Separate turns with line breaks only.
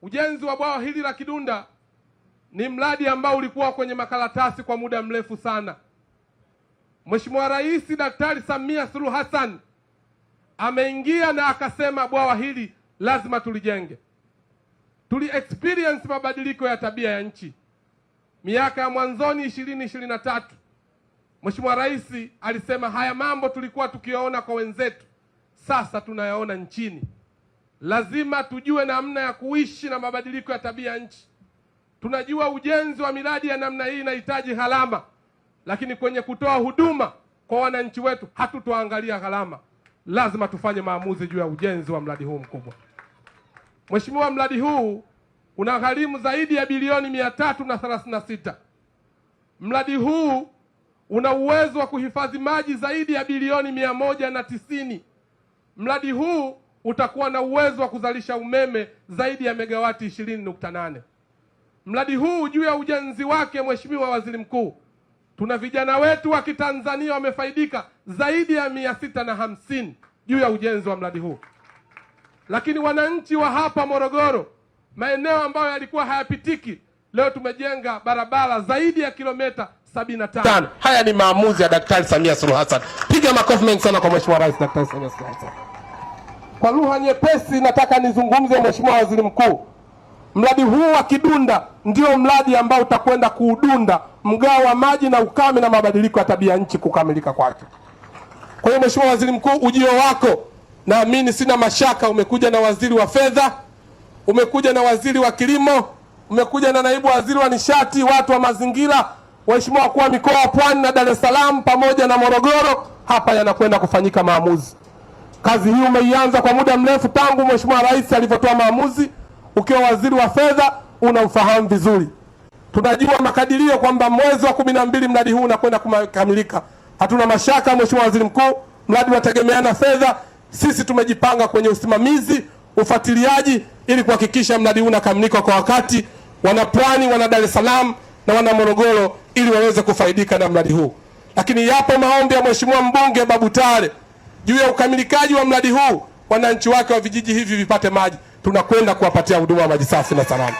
Ujenzi wa bwawa hili la Kidunda ni mradi ambao ulikuwa kwenye makaratasi kwa muda mrefu sana. Mheshimiwa Rais Daktari Samia Suluhu Hassan ameingia na akasema bwawa hili lazima tulijenge. Tuli experience mabadiliko ya tabia ya nchi. Miaka ya mwanzoni 2023 Mheshimiwa Rais alisema haya mambo tulikuwa tukiyaona kwa wenzetu, sasa tunayaona nchini. Lazima tujue namna ya kuishi na mabadiliko ya tabia ya nchi. Tunajua ujenzi wa miradi ya namna hii inahitaji gharama, lakini kwenye kutoa huduma kwa wananchi wetu hatutoangalia gharama. Lazima tufanye maamuzi juu ya ujenzi wa mradi huu mkubwa. Mheshimiwa, mradi huu unagharimu zaidi ya bilioni 336. Mradi huu una uwezo wa kuhifadhi maji zaidi ya bilioni 190. Mradi huu utakuwa na uwezo wa kuzalisha umeme zaidi ya megawati 20.8. Mradi huu juu ya ujenzi wake, Mheshimiwa Waziri Mkuu, tuna vijana wetu wa Kitanzania wamefaidika zaidi ya 650 juu ya ujenzi wa mradi huu. Lakini wananchi wa hapa Morogoro, maeneo ambayo yalikuwa hayapitiki, leo tumejenga barabara zaidi ya kilomita 75. Haya ni maamuzi ya Daktari Samia Suluhu Hassan. Piga makofi mengi sana kwa Mheshimiwa Rais Daktari Samia Suluhu Hassan. Kwa lugha nyepesi nataka nizungumze, Mheshimiwa Waziri Mkuu, mradi huu wa Kidunda ndio mradi ambao utakwenda kuudunda mgao wa maji na ukame na mabadiliko ya tabia nchi kukamilika kwake. Kwa hiyo Mheshimiwa Waziri Mkuu, ujio wako naamini sina mashaka, umekuja na waziri wa fedha, umekuja na waziri wa kilimo, umekuja na naibu waziri wa nishati, watu wa mazingira, waheshimiwa wakuu wa mikoa wa Pwani na Dar es Salaam pamoja na Morogoro. Hapa yanakwenda kufanyika maamuzi. Kazi hii umeianza kwa muda mrefu tangu Mheshimiwa Rais alivyotoa maamuzi. Ukiwa waziri wa fedha unaufahamu vizuri. Tunajua makadirio kwamba mwezi wa 12 mradi huu unakwenda kukamilika. Hatuna mashaka Mheshimiwa Waziri Mkuu, mradi unategemeana fedha. Sisi tumejipanga kwenye usimamizi, ufuatiliaji ili kuhakikisha mradi huu unakamilika kwa wakati. Wana Pwani, wana Dar es Salaam na wana Morogoro ili waweze kufaidika na mradi huu. Lakini yapo maombi ya Mheshimiwa mbunge Babu Tale juu ya ukamilikaji wa mradi huu, wananchi wake wa vijiji hivi vipate maji. Tunakwenda kuwapatia huduma ya maji safi na salama.